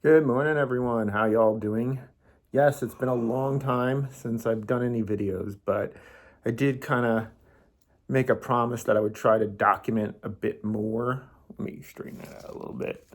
Good morning, everyone. How y'all doing? Yes, it's been a long time since I've done any videos, but I did kind of make a promise that I would try to document a bit more. Let me straighten that out a little bit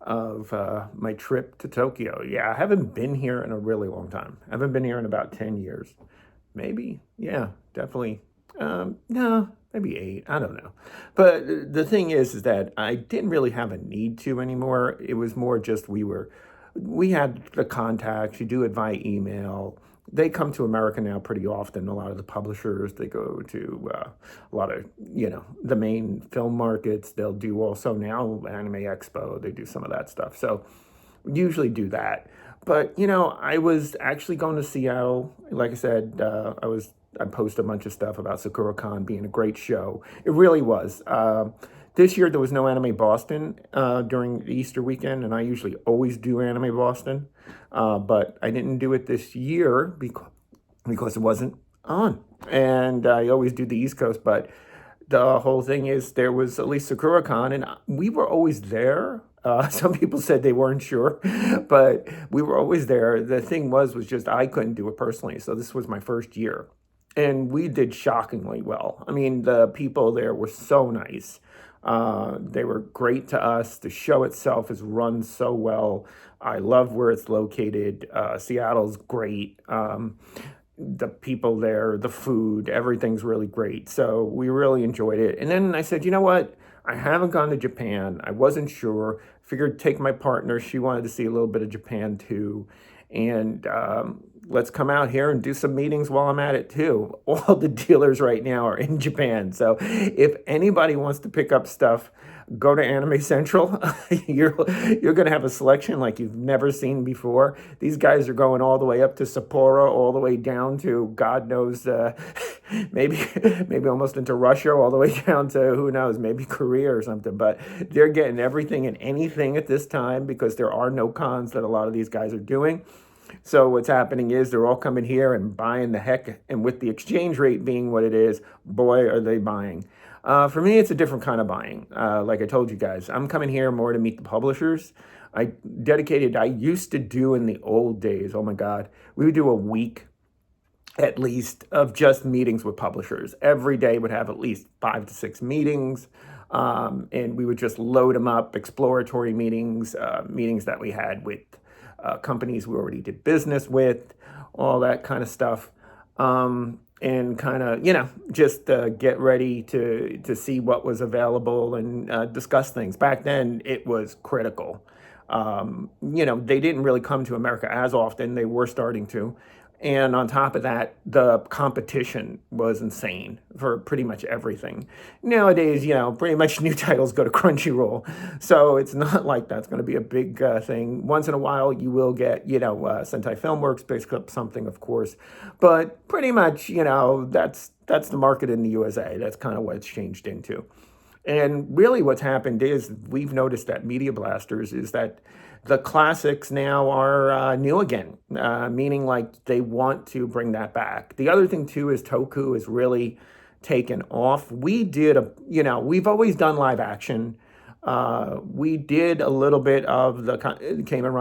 of my trip to Tokyo. Yeah, I haven't been here in a really long time. I haven't been here in about 10 years. Maybe. Yeah, definitely. No, maybe 8. I don't know. But the thing is that I didn't really have a need to anymore. It was more just we had the contacts. You do it via email. They come to America now pretty often. A lot of the publishers, they go to a lot of, the main film markets. They'll do also now Anime Expo. They do some of that stuff. So usually do that. But I was actually going to Seattle. Like I said, I posted a bunch of stuff about SakuraCon being a great show. It really was. This year there was no Anime Boston during the Easter weekend, and I usually always do Anime Boston, but I didn't do it this year because it wasn't on. And I always do the East Coast, but the whole thing is there was at least SakuraCon, and we were always there. Some people said they weren't sure, but we were always there. The thing was just I couldn't do it personally, so this was my first year, and we did shockingly well. I mean, the people there were so nice. They were great to us. The show itself is run so well. I love where it's located. Seattle's great. The people there, the food, everything's really great. So we really enjoyed it. And then I said, you know what? I haven't gone to Japan. I wasn't sure. Figured take my partner. She wanted to see a little bit of Japan too. And let's come out here and do some meetings while I'm at it too. All the dealers right now are in Japan. So if anybody wants to pick up stuff, go to Anime Central. You're going to have a selection like you've never seen before. These guys are going all the way up to Sapporo, all the way down to God knows, maybe almost into Russia, all the way down to who knows, maybe Korea or something. But they're getting everything and anything at this time because there are no cons that a lot of these guys are doing. So what's happening is they're all coming here and buying the heck, and with the exchange rate being what it is, boy, are they buying. For me, it's a different kind of buying. Like I told you guys, I'm coming here more to meet the publishers. I used to do in the old days, oh my God, we would do a week at least of just meetings with publishers. Every day would have at least 5 to 6 meetings. And we would just load them up, exploratory meetings, meetings that we had with companies we already did business with, all that kind of stuff. And kind of, just get ready to see what was available and discuss things. Back then, it was critical. They didn't really come to America as often. They were starting to. And on top of that, the competition was insane for pretty much everything. Nowadays, pretty much new titles go to Crunchyroll. So it's not like that's going to be a big thing. Once in a while, you will get, Sentai Filmworks picks up something, of course. But pretty much, that's the market in the USA. That's kind of what it's changed into. And really what's happened is we've noticed that Media Blasters is that the classics now are new again, meaning like they want to bring that back. The other thing too is Toku is really taken off. We've always done live action. We did a little bit of the Kamen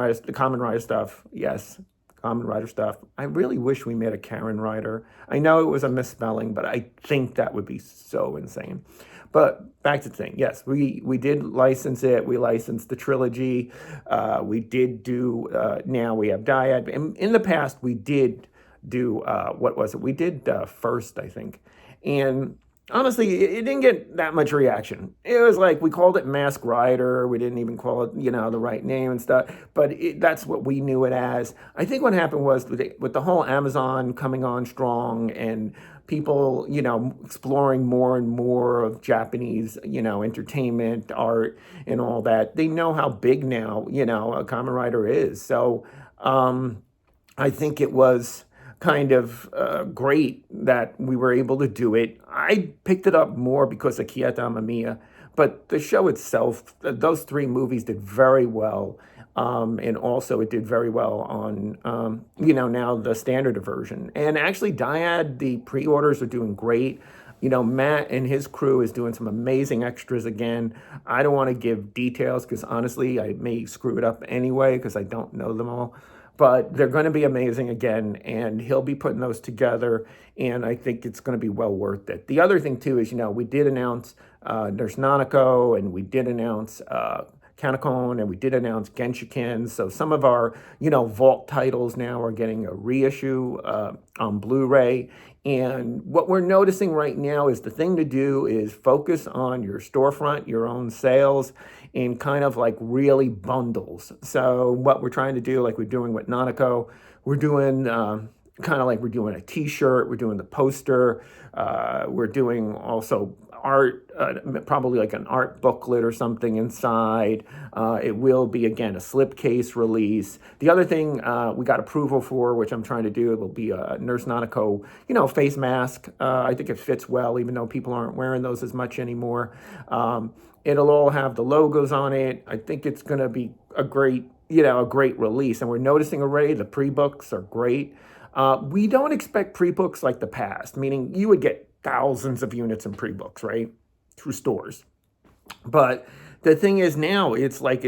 Rider stuff. Yes, Kamen Rider stuff. I really wish we made a Karen Rider. I know it was a misspelling, but I think that would be so insane. But back to the thing. Yes, we did license it. We licensed the trilogy. We did do, now we have Dyad. In the past, we did do, what was it? We did First, I think. And honestly, it didn't get that much reaction. It was like we called it Mask Rider. We didn't even call it, the right name and stuff. But that's what we knew it as. I think what happened was with the whole Amazon coming on strong and people, exploring more and more of Japanese, entertainment, art, and all that. They know how big now, a Kamen Rider is. So I think it was kind of great that we were able to do it. I picked it up more because of Kiyata Amamiya, but the show itself, those 3 movies did very well. And also it did very well on, now the standard version. And actually, Dyad, the pre-orders are doing great. Matt and his crew is doing some amazing extras again. I don't want to give details because honestly, I may screw it up anyway because I don't know them all. But they're going to be amazing again, and he'll be putting those together, and I think it's going to be well worth it. The other thing too is, we did announce Nurse Nanako, and we did announce Kanekon, and we did announce Genshiken. So some of our, vault titles now are getting a reissue on Blu-ray. And what we're noticing right now is the thing to do is focus on your storefront, your own sales, and kind of like really bundles. So what we're trying to do, like we're doing with Nanako, we're doing kind of like we're doing a t-shirt, we're doing the poster, we're doing also art, probably like an art booklet or something inside. It will be, again, a slipcase release. The other thing we got approval for, which I'm trying to do, it will be a Nurse Nanako, face mask. I think it fits well, even though people aren't wearing those as much anymore. It'll all have the logos on it. I think it's going to be a great release. And we're noticing already the pre-books are great. We don't expect pre-books like the past, meaning you would get thousands of units in pre-books, right, through stores. But the thing is now, it's like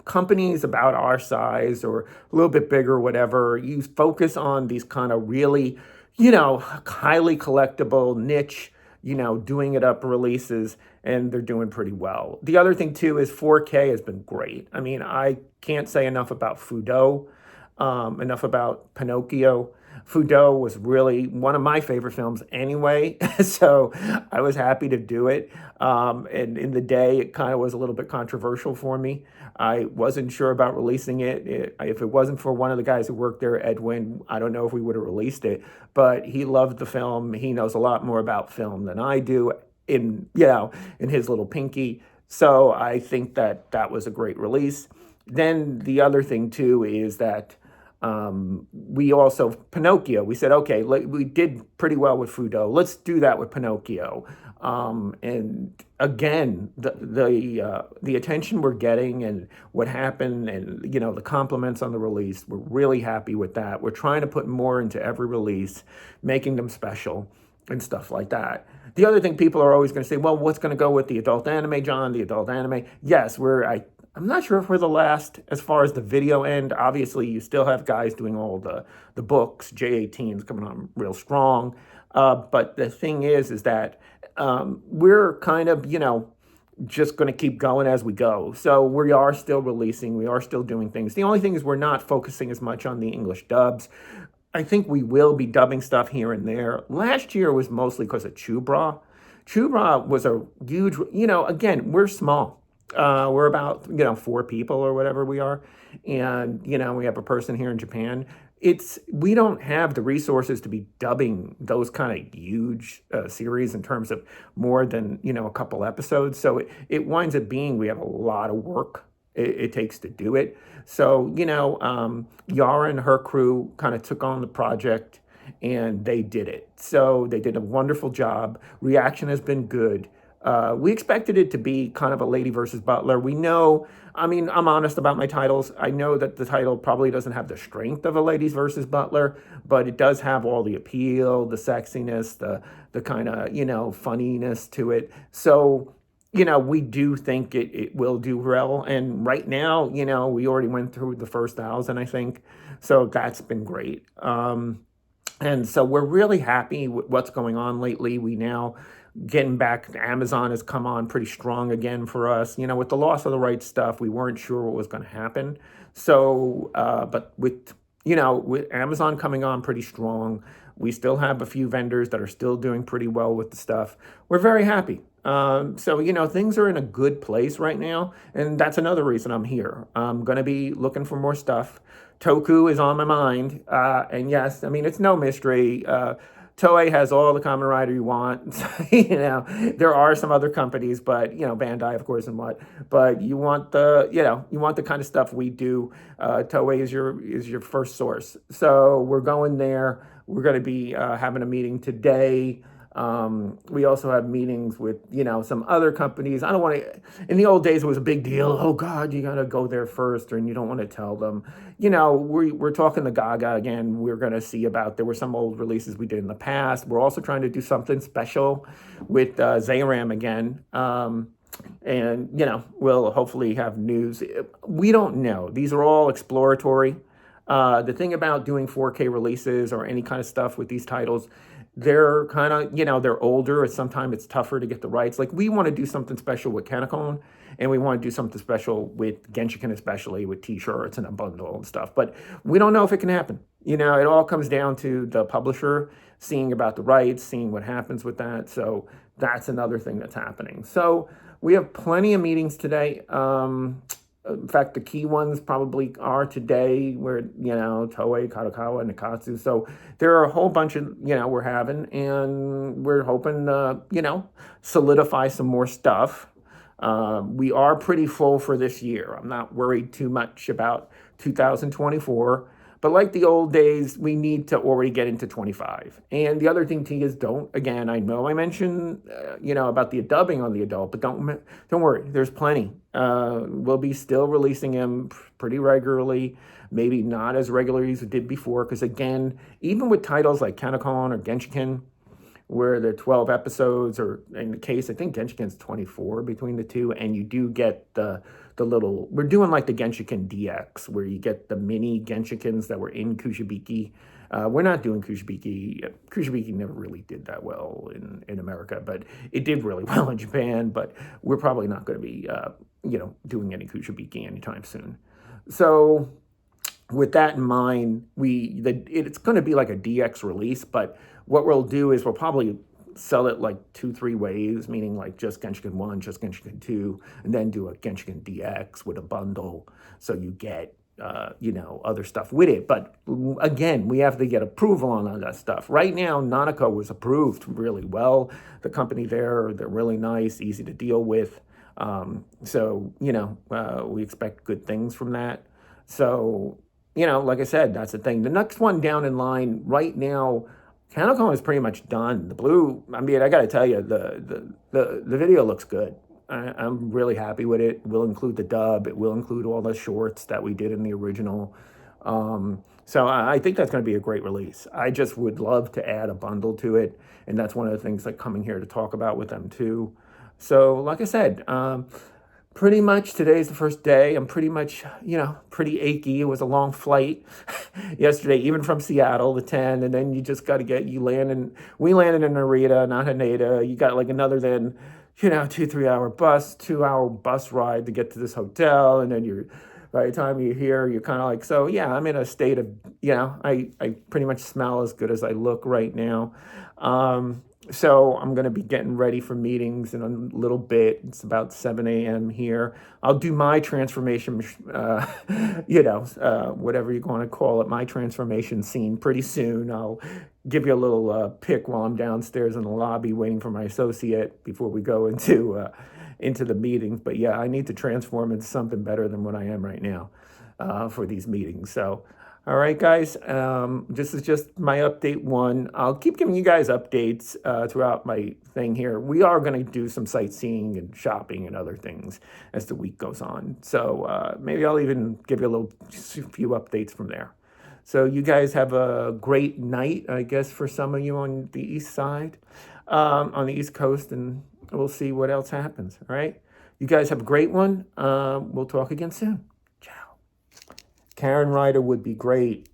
companies about our size or a little bit bigger, whatever, you focus on these kind of really, highly collectible niche, doing it up releases, and they're doing pretty well. The other thing too is 4K has been great. I mean, I can't say enough about Fudo, enough about Pinocchio. Fudo was really one of my favorite films anyway, so I was happy to do it. And in the day, it kind of was a little bit controversial for me. I wasn't sure about releasing it. If it wasn't for one of the guys who worked there, Edwin, I don't know if we would have released it, but he loved the film. He knows a lot more about film than I do in his little pinky. So I think that was a great release. Then the other thing too is that we also, Pinocchio, we said, okay, we did pretty well with Fudo. Let's do that with Pinocchio. And again, the attention we're getting and what happened and, the compliments on the release, we're really happy with that. We're trying to put more into every release, making them special and stuff like that. The other thing people are always going to say, well, what's going to go with the adult anime, John, the adult anime? Yes, I'm not sure if we're the last as far as the video end. Obviously, you still have guys doing all the books. J18's coming on real strong. But the thing is that we're kind of, just going to keep going as we go. So we are still releasing. We are still doing things. The only thing is we're not focusing as much on the English dubs. I think we will be dubbing stuff here and there. Last year was mostly because of Chubra. Chubra was a huge, again, we're small. We're about, 4 people or whatever we are. And, we have a person here in Japan. We don't have the resources to be dubbing those kind of huge series in terms of more than, a couple episodes. So it winds up being, we have a lot of work it takes to do it. So, Yara and her crew kind of took on the project and they did it. So they did a wonderful job. Reaction has been good. We expected it to be kind of a Lady versus Butler. We know, I'm honest about my titles. I know that the title probably doesn't have the strength of a Ladies versus Butler, but it does have all the appeal, the sexiness, the kind of, funniness to it. So, we do think it will do well. And right now, we already went through the first 1,000, I think. So that's been great. And so we're really happy with what's going on lately. We now getting back, Amazon has come on pretty strong again for us. With the loss of the rights stuff, we weren't sure what was going to happen. So, but with Amazon coming on pretty strong, we still have a few vendors that are still doing pretty well with the stuff. We're very happy. So, things are in a good place right now. And that's another reason I'm here. I'm going to be looking for more stuff. Toku is on my mind. And yes, it's no mystery. Toei has all the Kamen Rider you want. There are some other companies, but, Bandai, of course, and what. But you want the kind of stuff we do. Toei is your first source. So we're going there. We're going to be having a meeting today We also have meetings with, some other companies. I don't want to, in the old days, it was a big deal. Oh God, you got to go there first, and you don't want to tell them. We're talking to Gaga again. We're going to see about, there were some old releases we did in the past. We're also trying to do something special with Zayram again. And, we'll hopefully have news. We don't know. These are all exploratory. The thing about doing 4K releases or any kind of stuff with these titles, they're kind of, they're older. Sometimes it's tougher to get the rights. Like, we want to do something special with Canacon, and we want to do something special with Genshiken, especially with t-shirts and a bundle and stuff. But we don't know if it can happen. It all comes down to the publisher seeing about the rights, seeing what happens with that. So that's another thing that's happening. So we have plenty of meetings today. In fact, the key ones probably are today, where, Toei, Kadokawa, and Nikatsu. So there are a whole bunch of, we're having, and we're hoping to, solidify some more stuff. We are pretty full for this year. I'm not worried too much about 2024. But like the old days, we need to already get into 25. And the other thing, T, is again, I know I mentioned, about the dubbing on the adult, but don't worry, there's plenty. We'll be still releasing them pretty regularly, maybe not as regularly as we did before, because again, even with titles like Canacon or Genshiken, where they're 12 episodes, or in the case, I think Genshiken's 24 between the two, and you do get the little, we're doing like the Genshiken DX, where you get the mini Genshikens that were in Kushabiki. We're not doing Kushabiki. Kushabiki never really did that well in America, but it did really well in Japan, but we're probably not going to be, doing any Kushabiki anytime soon. So with that in mind, it's going to be like a DX release, but what we'll do is we'll probably sell it like 2-3 ways, meaning like just Genshiken 1, just Genshiken 2, and then do a Genshiken DX with a bundle, so you get, other stuff with it. But again, we have to get approval on all that stuff. Right now, Nanako was approved really well. The company they're really nice, easy to deal with. So, we expect good things from that. So, like I said, that's the thing. The next one down in line right now, Canacon is pretty much done. The blue, I mean, I got to tell you, the video looks good. I'm really happy with it. We'll include the dub. It will include all the shorts that we did in the original. So I think that's going to be a great release. I just would love to add a bundle to it, and that's one of the things I'm coming here to talk about with them too. So like I said, pretty much today's the first day. I'm pretty much, pretty achy. It was a long flight yesterday, even from Seattle to 10. And then you just got to we landed in Narita, not Haneda. You got like another 2-3 hour 2-hour bus ride to get to this hotel. And then by the time you're here, you're kind of like, so yeah, I'm in a state of, I pretty much smell as good as I look right now. So I'm going to be getting ready for meetings in a little bit. It's about 7 a.m. here. I'll do my transformation, whatever you're going to call it, my transformation scene pretty soon. I'll give you a little pic while I'm downstairs in the lobby waiting for my associate before we go into the meetings. But yeah, I need to transform into something better than what I am right now for these meetings. So all right, guys, this is just my update one. I'll keep giving you guys updates throughout my thing here. We are going to do some sightseeing and shopping and other things as the week goes on. So maybe I'll even give you a few updates from there. So you guys have a great night, I guess, for some of you on the east side, on the East Coast, and we'll see what else happens, all right? You guys have a great one. We'll talk again soon. Ciao. Karen Ryder would be great.